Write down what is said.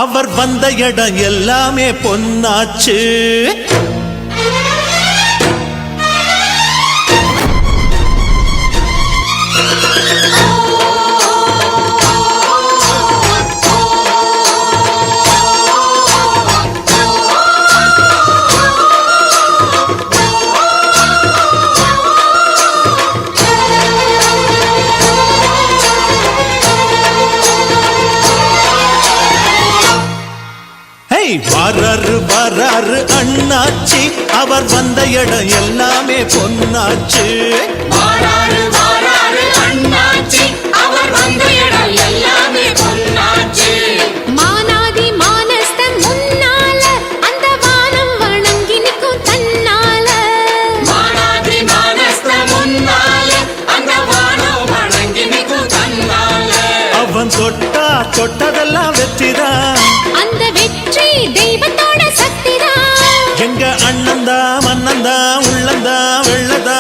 அவர் வந்த இடம் எல்லாமே பொன்னாச்சு. வராரு வராரு அண்ணாச்சி, அவர் வந்த இடம் எல்லாமே பொன்னாச்சு. வராரு வராரு அண்ணாச்சி, அவர் வந்த இடம் எல்லாமே பொன்னாச்சு. மானாதி மானஸ்தன் முன்னால அந்த வானம் வணங்கி நிற்கும் தன்னால. மானாதி மானஸ்தன் முன்னால அந்த வானம் வணங்கி நிற்கும் தன்னால. அவன் தொட்டா தொட்டதெல்லாம் வெற்றிதான். அந்த வெற்றி தெய்வத்தோட சக்திதான். எங்க அண்ணந்தா மன்னந்தா உள்ளந்தா வெள்ளதா.